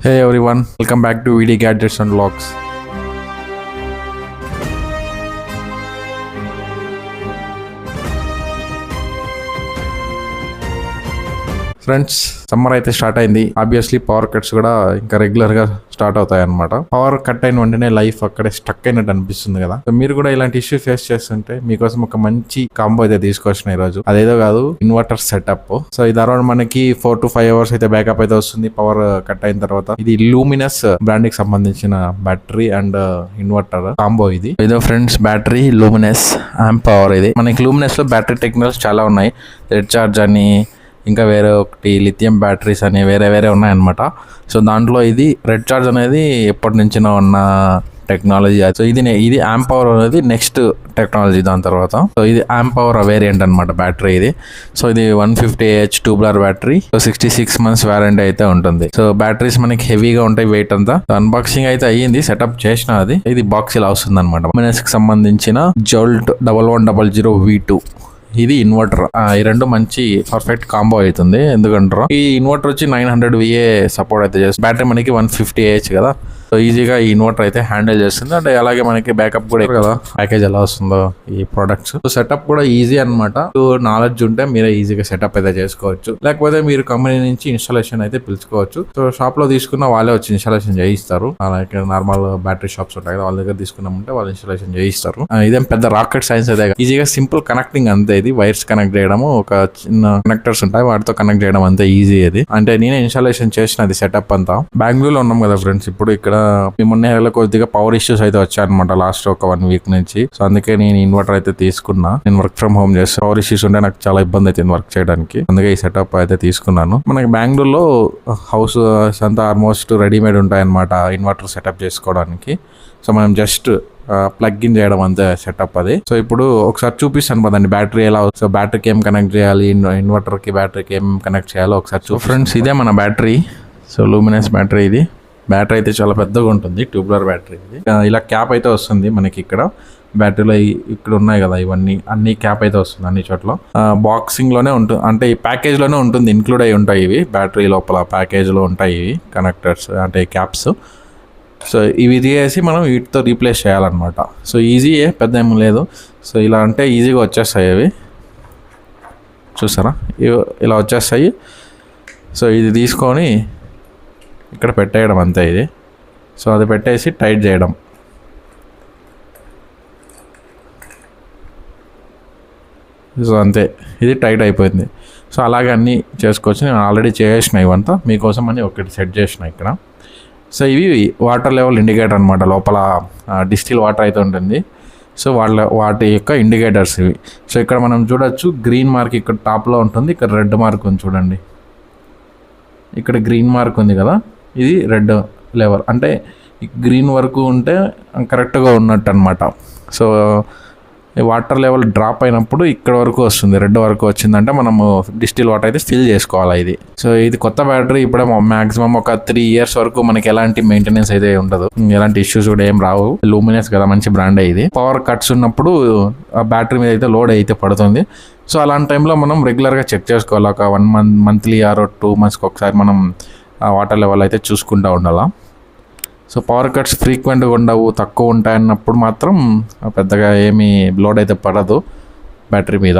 Hey everyone, welcome back to VD Gadgets and Vlogs. Friends, summer అయితే start అయింది. Obviously power cuts కూడా ఇంకా regular గా start అవుతాయి అనమాట. పవర్ కట్ అయిన వెంటనే లైఫ్ అక్కడే స్టక్ అయినట్టు అనిపిస్తుంది కదా. సో మీరు కూడా ఇలాంటి ఇష్యూ ఫేస్ చేస్తుంటే మీకోసం ఒక మంచి కాంబో అయితే తీసుకొచ్చిన ఈ రోజు. అదేదో కాదు, ఇన్వర్టర్ సెటప్. సో ఇది అరౌండ్ మనకి 4 to 5 hours అయితే బ్యాకప్ అయితే వస్తుంది పవర్ కట్ అయిన తర్వాత. ఇది లూమినస్ బ్రాండ్ కి సంబంధించిన బ్యాటరీ అండ్ ఇన్వర్టర్ కాంబో ఇది. ఇదో friends, battery luminous amp power. ఇది మనకి లూమినస్ లో బ్యాటరీ టెక్నాలజీస్ చాలా ఉన్నాయి. రెడ్ చార్జ్ అని, ఇంకా వేరే ఒకటి లిథియం బ్యాటరీస్ అని వేరే ఉన్నాయన్నమాట. సో దాంట్లో ఇది రెడ్ చార్జ్ అనేది ఎప్పటి నుంచినో ఉన్న టెక్నాలజీ. సో ఇది ఆంప్ పవర్ అనేది నెక్స్ట్ టెక్నాలజీ దాని తర్వాత. సో ఇది ఆంప్ పవర్ వేరియంట్ అనమాట బ్యాటరీ ఇది. సో ఇది 150Ah tubular battery. So 66 months warranty అయితే ఉంటుంది. సో బ్యాటరీస్ మనకి హెవీగా ఉంటాయి వెయిట్ అంతా. అన్బాక్సింగ్ అయితే అయ్యింది, సెటప్ చేసిన. అది ఇది బాక్స్ ఇలా వస్తుంది అనమాట. లూమినస్ కి సంబంధించిన జోల్ట్ 1100 V2 ఇది ఇన్వర్టర్. ఈ రెండు మంచి పర్ఫెక్ట్ కాంబో అవుతుంది. ఎందుకంటారు, ఈ ఇన్వర్టర్ వచ్చి 900 VA సపోర్ట్ అయితే చేస్తుంది. బ్యాటరీ మనకి 150Ah కదా. సో ఈజీగా ఈ ఇన్వర్టర్ అయితే హ్యాండిల్ చేస్తుంది. అంటే అలాగే మనకి బ్యాకప్ కూడా కదా, ప్యాకేజ్ ఎలా వస్తుందో ఈ ప్రొడక్ట్స్. సో సెటప్ కూడా ఈజీ అనమాట. నాలెడ్జ్ ఉంటే మీరే ఈజీగా సెటప్ అయితే చేసుకోవచ్చు. లేకపోతే మీరు కంపెనీ నుంచి ఇన్స్టాలేషన్ అయితే పిలుచుకోవచ్చు. సో షాప్ లో తీసుకున్న వాళ్ళే వచ్చి ఇన్స్టాలేషన్ చేయిస్తారు. అలాగే నార్మల్ బ్యాటరీ షాప్స్ ఉంటాయి కదా, వాళ్ళ దగ్గర తీసుకున్నామంటే వాళ్ళు ఇన్స్టాలేషన్ చేయిస్తారు. ఇదేం పెద్ద రాకెట్ సైన్స్ అయితే ఈజీగా సింపుల్ కనెక్టింగ్ అంతే. ఇది వైర్స్ కనెక్ట్ చేయడము, ఒక చిన్న కనెక్టర్స్ ఉంటాయి వాటితో కనెక్ట్ చేయడం అంతే ఈజీ. అది అంటే నేనే ఇన్స్టాలేషన్ చేసిన సెటప్ అంతా. బెంగళూరులో ఉన్నాం కదా ఫ్రెండ్స్. ఇప్పుడు ఇక్కడ మొన్న కొద్దిగా పవర్ ఇష్యూస్ అయితే వచ్చాయన్నమాట లాస్ట్ ఒక 1 week నుంచి. సో అందుకే నేను ఇన్వర్టర్ అయితే తీసుకున్నా. నేను వర్క్ ఫ్రమ్ హోమ్ చేస్తే పవర్ ఇష్యూస్ ఉంటే నాకు చాలా ఇబ్బంది అవుతుంది వర్క్ చేయడానికి. అందుకే ఈ సెటప్ అయితే తీసుకున్నాను. మనకి బెంగళూరులో హౌస్ అంతా ఆల్మోస్ట్ రెడీమేడ్ ఉంటాయి అనమాట ఇన్వర్టర్ సెటప్ చేసుకోవడానికి. సో మనం జస్ట్ ప్లగ్ ఇన్ చేయడం అంతే సెటప్ అది. సో ఇప్పుడు ఒకసారి చూపిస్తాను పదండి బ్యాటరీ ఎలా. సో బ్యాటరీకి ఏం కనెక్ట్ చేయాలి, ఇన్వర్టర్ కి బ్యాటరీకి ఏం కనెక్ట్ చేయాలో ఒకసారి ఫ్రెండ్స్. ఇదే మన బ్యాటరీ. సో లూమినస్ బ్యాటరీ ఇది. బ్యాటరీ అయితే చాలా పెద్దగా ఉంటుంది, ట్యూబ్లర్ బ్యాటరీ ఇది. ఇలా క్యాప్ అయితే వస్తుంది మనకి ఇక్కడ బ్యాటరీలో. ఇక్కడ ఉన్నాయి కదా ఇవన్నీ, అన్ని క్యాప్ అయితే వస్తుంది అన్ని చోట్ల. బాక్సింగ్ లోనే ఉంటుంది, అంటే ఈ ప్యాకేజ్ లోనే ఉంటుంది, ఇన్క్లూడ్ అయి ఉంటాయి ఇవి. బ్యాటరీ లోపల ప్యాకేజ్ లో ఉంటాయి ఇవి కనెక్టర్స్, అంటే క్యాప్స్. సో ఇవి తీసేసి మనం వీటితో రీప్లేస్ చేయాలన్నమాట. సో ఈజీయే, పెద్ద ఏం లేదు. సో ఇలా అంటే ఈజీగా వచ్చేస్తాయి అవి. చూసారా, ఇలా వచ్చేస్తాయి. సో ఇది తీసుకొని ఇక్కడ పెట్టేయడం అంతే ఇది. సో అది పెట్టేసి టైట్ చేయడం. సో అంతే, ఇది టైట్ అయిపోయింది. సో అలాగే అన్నీ చేసుకోవచ్చు. నేను ఆల్రెడీ చేసిన ఇవంతా మీకోసం అని ఒకటి సెట్ చేసిన ఇక్కడ. సో ఇవి వాటర్ లెవెల్ ఇండికేటర్ అనమాట. లోపల డిస్టిల్ వాటర్ అయితే ఉంటుంది. సో వాటి యొక్క ఇండికేటర్స్ ఇవి. సో ఇక్కడ మనం చూడొచ్చు, గ్రీన్ మార్క్ ఇక్కడ టాప్లో ఉంటుంది, ఇక్కడ రెడ్ మార్క్ ఉంది చూడండి. ఇక్కడ గ్రీన్ మార్క్ ఉంది కదా, ఇది రెడ్ లెవెల్. అంటే గ్రీన్ వరకు ఉంటే కరెక్ట్గా ఉన్నట్టు అనమాట. సో వాటర్ లెవెల్ డ్రాప్ అయినప్పుడు ఇక్కడ వరకు వస్తుంది, రెడ్ వరకు వచ్చిందంటే మనము డిస్టిల్ వాటర్ అయితే ఫిల్ చేసుకోవాలి ఇది. సో ఇది కొత్త బ్యాటరీ. ఇప్పుడే మాక్సిమం ఒక 3 years వరకు మనకి ఎలాంటి మెయింటెనెన్స్ అయితే ఉండదు, ఎలాంటి ఇష్యూస్ కూడా ఏం రావు. లూమినస్ కదా, మంచి బ్రాండ్ ఇది. పవర్ కట్స్ ఉన్నప్పుడు ఆ బ్యాటరీ మీద అయితే లోడ్ అయితే పడుతుంది. సో అలాంటి టైంలో మనం రెగ్యులర్గా చెక్ చేసుకోవాలి. ఒక 1 month మంత్లీ ఆర్ 2 monthsకి ఒకసారి మనం వాటర్ లెవెల్ అయితే చూసుకుంటూ ఉండాలా. సో పవర్ కట్స్ ఫ్రీక్వెంట్గా ఉండవు, తక్కువ ఉంటాయన్నప్పుడు మాత్రం పెద్దగా ఏమీ లోడ్ అయితే పడదు బ్యాటరీ మీద.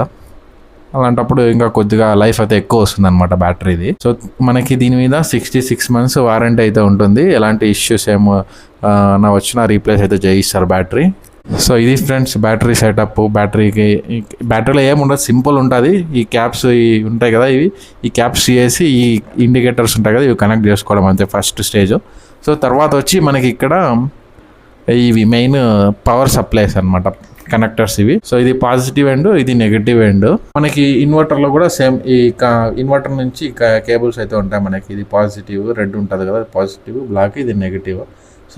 అలాంటప్పుడు ఇంకా కొద్దిగా లైఫ్ అయితే ఎక్కువ వస్తుంది అనమాట బ్యాటరీది. సో మనకి దీని మీద 66 months వారంటీ అయితే ఉంటుంది. ఎలాంటి ఇష్యూస్ ఏమో నా వచ్చినా రీప్లేస్ అయితే చేయిస్తారు బ్యాటరీ. సో ఇది ఫ్రెండ్స్ బ్యాటరీ సెటప్. బ్యాటరీలో ఏముండదు, సింపుల్ ఉంటుంది. ఈ క్యాప్స్ ఉంటాయి కదా, ఈ క్యాప్స్ చేసి ఈ ఇండికేటర్స్ ఉంటాయి కదా, ఇవి కనెక్ట్ చేసుకోవడం అంతే ఫస్ట్ స్టేజ్. సో తర్వాత వచ్చి మనకి ఇక్కడ ఇవి మెయిన్ పవర్ సప్లైస్ అనమాట, కనెక్టర్స్ ఇవి. సో ఇది పాజిటివ్ ఎండ్, ఇది నెగిటివ్ ఎండ్. మనకి ఇన్వర్టర్లో కూడా సేమ్ ఈ ఇన్వర్టర్ నుంచి కేబుల్స్ అయితే ఉంటాయి మనకి. ఇది పాజిటివ్, రెడ్ ఉంటుంది కదా, పాజిటివ్, బ్లాక్, ఇది నెగిటివ్. సో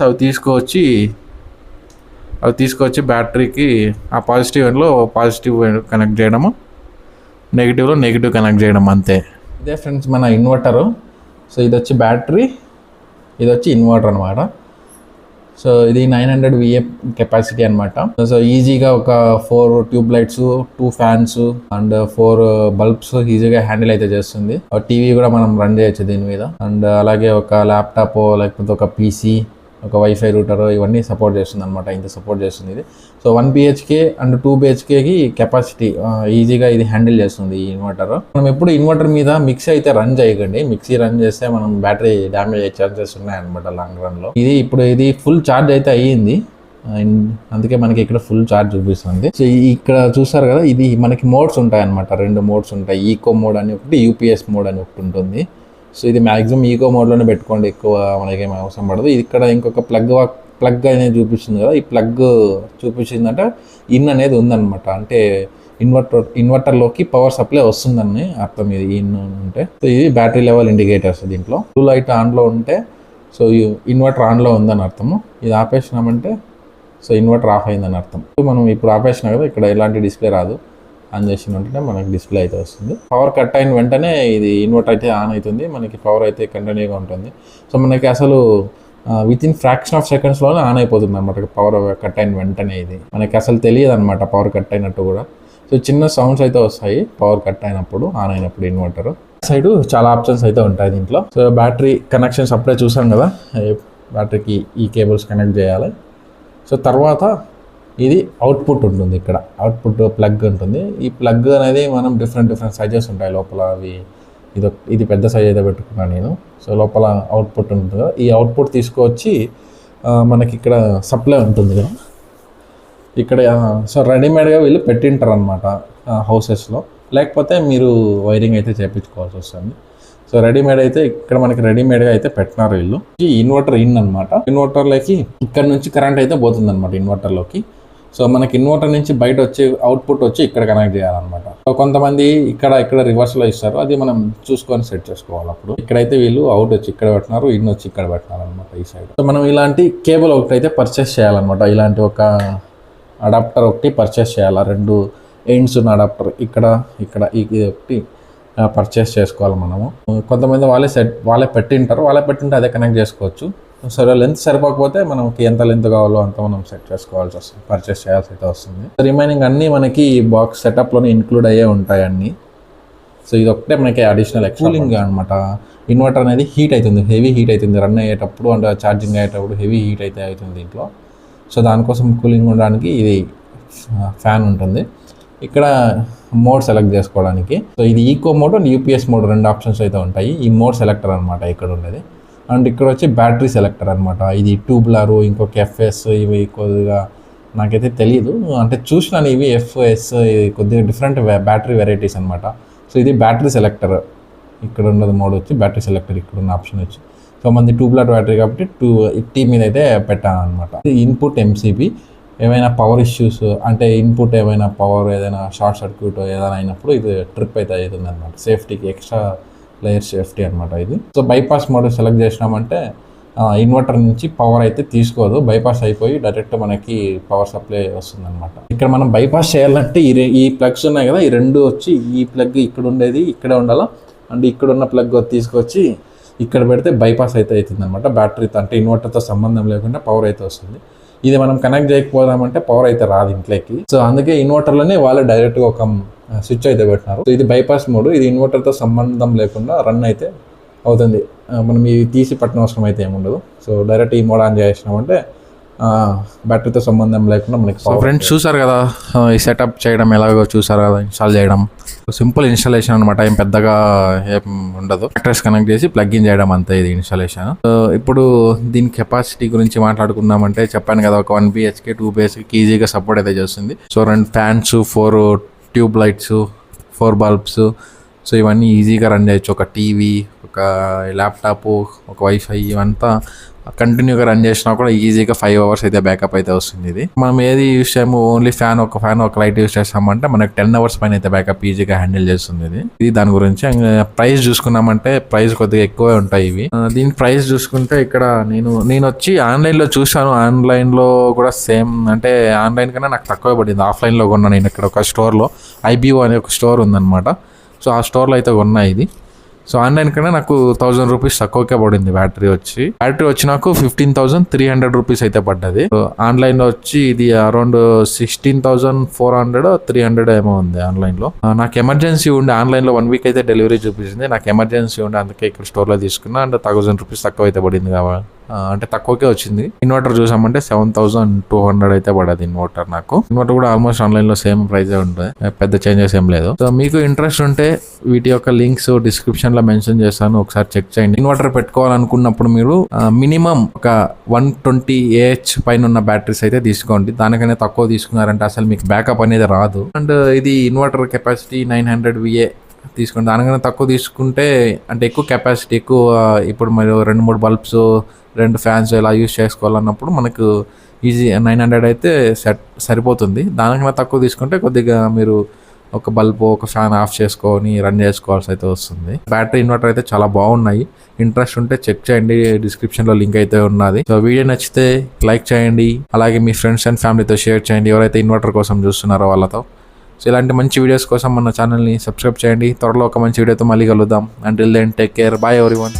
అవి తీసుకొచ్చి బ్యాటరీకి ఆ పాజిటివ్ ఎండ్లో పాజిటివ్ కనెక్ట్ చేయడము, నెగిటివ్లో నెగిటివ్ కనెక్ట్ చేయడం అంతే. ఇదే ఫ్రెండ్స్ మన ఇన్వర్టరు. సో ఇది వచ్చి బ్యాటరీ, ఇది వచ్చి ఇన్వర్టర్ అనమాట. సో ఇది 900 VA కెపాసిటీ అనమాట. సో ఈజీగా ఒక 4 tube lights, 2 fans and 4 bulbs ఈజీగా హ్యాండిల్ అయితే చేస్తుంది. టీవీ కూడా మనం రన్ చేయొచ్చు దీని మీద. అండ్ అలాగే ఒక ల్యాప్టాప్ లేకపోతే ఒక పీసీ, ఒక వైఫై రూటర్ ఇవన్నీ సపోర్ట్ చేస్తుంది అనమాట. ఇంత సపోర్ట్ చేస్తుంది ఇది. సో 1 BHK అండ్ 2 BHKకి కెపాసిటీ ఈజీగా ఇది హ్యాండిల్ చేస్తుంది ఈ ఇన్వర్టర్. మనం ఎప్పుడు ఇన్వర్టర్ మీద మిక్సీ అయితే రన్ చేయకండి. మిక్సీ రన్ చేస్తే మనం బ్యాటరీ డ్యామేజ్ అయ్యే ఛాన్సెస్ ఉన్నాయన్నమాట లాంగ్ రన్ లో. ఇది ఫుల్ ఛార్జ్ అయితే అయ్యింది, అందుకే మనకి ఇక్కడ ఫుల్ ఛార్జ్ చూపిస్తుంది. సో ఇక్కడ చూసారు కదా, ఇది మనకి మోడ్స్ ఉంటాయి అనమాట. 2 మోడ్స్ ఉంటాయి. ఈకో మోడ్ అని ఒకటి, UPS మోడ్ అని ఒకటి ఉంటుంది. సో ఇది మ్యాక్సిమం ఈకో మోడ్లోనే పెట్టుకోండి, ఎక్కువ మనకేం అవసరం పడదు. ఇది ఇక్కడ ఇంకొక ప్లగ్ అనేది చూపిస్తుంది కదా, ఈ ప్లగ్ చూపించిందంటే ఇన్ అనేది ఉందన్నమాట. అంటే ఇన్వర్టర్లోకి పవర్ సప్లై వస్తుందని అర్థం. ఇది ఇన్ ఉంటే సో ఇది బ్యాటరీ లెవెల్ ఇండికేటర్స్. దీంట్లో బ్లూ లైట్ ఆన్లో ఉంటే సో ఇన్వర్టర్ ఆన్లో ఉందని అర్థము. ఇది ఆపేసినామంటే సో ఇన్వర్టర్ ఆఫ్ అయిందని అర్థం. మనం ఇప్పుడు ఆపేసినా కదా, ఇక్కడ ఎలాంటి డిస్ప్లే రాదు. ఆన్ చేసిన వెంటనే మనకి డిస్ప్లే అయితే వస్తుంది. పవర్ కట్ అయిన వెంటనే ఇది ఇన్వర్టర్ అయితే ఆన్ అవుతుంది, మనకి పవర్ అయితే కంటిన్యూగా ఉంటుంది. సో మనకి అసలు వితిన్ ఫ్రాక్షన్ ఆఫ్ సెకండ్స్లోనే ఆన్ అయిపోతుంది అనమాట పవర్ కట్ అయిన వెంటనే. ఇది మనకి అసలు తెలియదు అనమాట పవర్ కట్ అయినట్టు కూడా. సో చిన్న సౌండ్స్ అయితే వస్తాయి పవర్ కట్ అయినప్పుడు, ఆన్ అయినప్పుడు ఇన్వర్టర్. సైడ్ చాలా ఆప్షన్స్ అయితే ఉంటాయి దీంట్లో. సో బ్యాటరీ కనెక్షన్స్ అప్పుడే చూసాం కదా, బ్యాటరీకి ఈ కేబుల్స్ కనెక్ట్ చేయాలి. సో తర్వాత ఇది అవుట్పుట్ ఉంటుంది. ఇక్కడ అవుట్పుట్ ప్లగ్ ఉంటుంది. ఈ ప్లగ్ అనేది మనం డిఫరెంట్ సైజెస్ ఉంటాయి లోపల. అవి ఇది పెద్ద సైజ్ అయితే పెట్టుకున్నాను నేను. సో లోపల అవుట్పుట్ ఉంటుంది కదా, ఈ అవుట్పుట్ తీసుకొచ్చి మనకి ఇక్కడ సప్లై ఉంటుంది కదా ఇక్కడ. సో రెడీమేడ్గా వీళ్ళు పెట్టింటారు అనమాట హౌసెస్లో, లేకపోతే మీరు వైరింగ్ అయితే చేయించుకోవాల్సి వస్తుంది. సో రెడీమేడ్ అయితే ఇక్కడ మనకి రెడీమేడ్గా అయితే పెట్టినారు వీళ్ళు. ఈ ఇన్వర్టర్ ఇన్ అనమాట. ఇన్వర్టర్లోకి ఇక్కడ నుంచి కరెంట్ అయితే పోతుంది అనమాట ఇన్వర్టర్లోకి. సో మనకి ఇన్వర్టర్ నుంచి బయట వచ్చి అవుట్పుట్ వచ్చి ఇక్కడ కనెక్ట్ చేయాలన్నమాట. సో కొంతమంది ఇక్కడ రివర్స్లో ఇస్తారు, అది మనం చూసుకొని సెట్ చేసుకోవాలి. అప్పుడు ఇక్కడైతే వీళ్ళు అవుట్ వచ్చి ఇక్కడ పెట్టినారు, ఇన్ వచ్చి ఇక్కడ పెట్టినారు అనమాట ఈ సైడ్. సో మనం ఇలాంటి కేబుల్ ఒకటి అయితే పర్చేస్ చేయాలన్నమాట. ఇలాంటి ఒక అడాప్టర్ ఒకటి పర్చేస్ చేయాలి. 2 ఎండ్స్ ఉన్న అడాప్టర్ ఇక్కడ ఇది ఒకటి పర్చేస్ చేసుకోవాలి మనము. కొంతమంది వాళ్ళే పెట్టింటారు, అదే కనెక్ట్ చేసుకోవచ్చు. సరే లెంత్ సరిపోకపోతే మనకి ఎంత లెంత్ కావాలో అంత మనం సెట్ చేసుకోవాల్సి వస్తుంది, పర్చేస్ చేయాల్సి అయితే వస్తుంది. రిమైనింగ్ అన్నీ మనకి బాక్స్ సెటప్లోనే ఇంక్లూడ్ అయ్యే ఉంటాయి అన్నీ. సో ఇది ఒకటే మనకి అడిషనల్ కూలింగ్ అనమాట. ఇన్వర్టర్ అనేది హీట్ అవుతుంది, హెవీ హీట్ అవుతుంది రన్ అయ్యేటప్పుడు, అంటే ఛార్జింగ్ అయ్యేటప్పుడు హెవీ హీట్ అయితే అవుతుంది దీంట్లో. సో దానికోసం కూలింగ్ ఉండడానికి ఇది ఫ్యాన్ ఉంటుంది. ఇక్కడ మోడ్ సెలెక్ట్ చేసుకోవడానికి సో ఇది eco mode and UPS mode 2 options అయితే ఉంటాయి. ఈ మోడ్ సెలెక్టర్ అనమాట ఇక్కడ ఉండేది. అండ్ ఇక్కడ వచ్చి బ్యాటరీ సెలెక్టర్ అనమాట. ఇది ట్యూబ్లర్, ఇంకొక FS, ఇవి కొద్దిగా నాకైతే తెలియదు, అంటే చూసినాను ఇవి FS కొద్దిగా డిఫరెంట్ బ్యాటరీ వెరైటీస్ అనమాట. సో ఇది బ్యాటరీ సెలెక్టర్. ఇక్కడ ఉన్నది మోడ్ వచ్చి బ్యాటరీ సెలెక్టర్, ఇక్కడ ఉన్న ఆప్షన్ వచ్చి. సో మనది ట్యూబ్లర్ బ్యాటరీ కాబట్టి 280 మీద అయితే పెట్టాను అనమాట. ఇన్పుట్ MCB, ఏమైనా పవర్ ఇష్యూస్ అంటే ఇన్పుట్ ఏమైనా పవర్ ఏదైనా షార్ట్ సర్క్యూట్ ఏదైనా అయినప్పుడు ఇది ట్రిప్ అయితే అవుతుంది అనమాట. సేఫ్టీకి ఎక్స్ట్రా లేయర్ సేఫ్టీ అనమాట ఇది. సో బైపాస్ మోడ్ సెలెక్ట్ చేసినామంటే ఇన్వర్టర్ నుంచి పవర్ అయితే తీసుకోదు, బైపాస్ అయిపోయి డైరెక్ట్ మనకి పవర్ సప్లై వస్తుంది అనమాట. ఇక్కడ మనం బైపాస్ చేయాలంటే ఈ ప్లగ్స్ ఉన్నాయి కదా, ఈ 2 వచ్చి ఈ ప్లగ్ ఇక్కడ ఉండేది ఇక్కడే ఉండాలా, అండ్ ఇక్కడ ఉన్న ప్లగ్ తీసుకొచ్చి ఇక్కడ పెడితే బైపాస్ అయితే అవుతుంది అనమాట. బ్యాటరీతో అంటే ఇన్వర్టర్తో సంబంధం లేకుండా పవర్ అయితే వస్తుంది. ఇది మనం కనెక్ట్ చేయకపోదామంటే పవర్ అయితే రాదు ఇంట్లోకి. సో అందుకే ఇన్వర్టర్లోనే వాళ్ళు డైరెక్ట్గా ఒక స్విచ్ అయితే పెట్టినారు. సో ఇది బైపాస్ మోడ్, ఇది ఇన్వర్టర్తో సంబంధం లేకుండా రన్ అయితే అవుతుంది. మనం ఇవి తీసి పట్టిన అవసరం అయితే ఏముండదు. సో డైరెక్ట్ ఈ మోడ్ ఆన్ చేసినామంటే బ్యాటరీతో సంబంధం లేకుండా మనకి. ఫ్రెండ్స్ చూసారు కదా ఈ సెటప్ చేయడం ఎలాగో చూసారు కదా, ఇన్స్టాల్ చేయడం సింపుల్ ఇన్స్టాలేషన్ అనమాట. ఏం పెద్దగా ఏం ఉండదు, అడ్రస్ కనెక్ట్ చేసి ప్లగ్ ఇన్ చేయడం అంతే ఇది ఇన్స్టాలేషన్. సో ఇప్పుడు దీని కెపాసిటీ గురించి మాట్లాడుకుందామంటే చెప్పాను కదా, ఒక 1 BHK 2 BHK ఈజీగా సపోర్ట్ అయితే చేస్తుంది. So 2 fans, 4 tube lights, 4 bulbs, so ఇవన్నీ ఈజీగా రన్ చేయొచ్చు. ఒక టీవీ, ఒక ల్యాప్టాప్, ఒక వైఫై ఇవంతా కంటిన్యూగా రన్ చేసినా కూడా ఈజీగా 5 hours అయితే బ్యాకప్ అయితే వస్తుంది. ఇది మనం ఏది యూస్ చేయము, ఓన్లీ ఒక లైట్ యూస్ చేస్తామంటే మనకి 10 hours పైన అయితే బ్యాకప్ ఈజీగా హ్యాండిల్ చేస్తుంది ఇది దాని గురించి. ప్రైస్ చూసుకున్నామంటే ప్రైస్ కొద్దిగా ఎక్కువే ఉంటాయి ఇవి. దీని ప్రైస్ చూసుకుంటే ఇక్కడ నేను వచ్చి ఆన్లైన్లో చూసాను, ఆన్లైన్లో కూడా సేమ్, అంటే ఆన్లైన్ కన్నా నాకు తక్కువ పడింది. ఆఫ్లైన్లో కొన్నాను నేను ఇక్కడ ఒక స్టోర్లో, IBO అనే ఒక స్టోర్ ఉందన్నమాట. సో ఆ స్టోర్లో అయితే కొన్నా ఇది. సో ఆన్లైన్ కన్నా నాకు 1000 రూపీస్ తక్కువకే పడింది బ్యాటరీ వచ్చి నాకు 15,300 రూపీస్ అయితే పడ్డది. ఆన్లైన్ లో వచ్చి ఇది అరౌండ్ 16,400 300 ఏమో ఉంది ఆన్లైన్ లో. నాకు ఎమర్జెన్సీ ఉండి ఆన్లైన్ లో 1 వీక్ అయితే డెలివరీ చూపించింది. నాకు ఎమర్జెన్సీ ఉండి అందుకే ఇక్కడ స్టోర్ లో తీసుకున్నా. అండ్ 1000 రూపీస్ తక్కువ అయితే పడింది కాబట్టి అంటే తక్కువకే వచ్చింది. ఇన్వర్టర్ చూసామంటే 7,200 అయితే పడదు ఇన్వర్టర్. నాకు ఇన్వర్టర్ కూడా ఆల్మోస్ట్ ఆన్లైన్ లో సేమ్ ప్రైస్ ఉంటుంది, పెద్ద చేంజెస్ ఏం లేదు. సో మీకు ఇంట్రెస్ట్ ఉంటే వీటి యొక్క లింక్స్ డిస్క్రిప్షన్ లో మెన్షన్ చేస్తాను, ఒకసారి చెక్ చేయండి. ఇన్వర్టర్ పెట్టుకోవాలనుకున్నప్పుడు మీరు మినిమం ఒక 120 AH పైన ఉన్న బ్యాటరీస్ అయితే తీసుకోండి. దానికనే తక్కువ తీసుకున్నారంటే అసలు మీకు బ్యాకప్ అనేది రాదు. అండ్ ఇది ఇన్వర్టర్ కెపాసిటీ 900 VA తీసుకోండి. దానికన్నా తక్కువ తీసుకుంటే అంటే ఎక్కువ కెపాసిటీ ఎక్కువ, ఇప్పుడు మీరు 2-3 బల్బ్స్ 2 ఫ్యాన్స్ ఇలా యూజ్ చేసుకోవాలన్నప్పుడు మనకు ఈజీ 900 అయితే సరిపోతుంది. దానికన్నా తక్కువ తీసుకుంటే కొద్దిగా మీరు ఒక బల్బ్ ఒక ఫ్యాన్ ఆఫ్ చేసుకొని రన్ చేసుకోవాల్సి అయితే వస్తుంది. బ్యాటరీ ఇన్వర్టర్ అయితే చాలా బాగున్నాయి. ఇంట్రెస్ట్ ఉంటే చెక్ చేయండి, డిస్క్రిప్షన్లో లింక్ అయితే ఉన్నది. సో వీడియో నచ్చితే లైక్ చేయండి, అలాగే మీ ఫ్రెండ్స్ అండ్ ఫ్యామిలీతో షేర్ చేయండి ఎవరైతే ఇన్వర్టర్ కోసం చూస్తున్నారో వాళ్ళతో. సో ఇలాంటి మంచి వీడియోస్ కోసం మన ఛానల్ని సబ్స్క్రైబ్ చేయండి. త్వరలో ఒక మంచి వీడియోతో మళ్ళీ కలుద్దాం. Until then take care, bye everyone.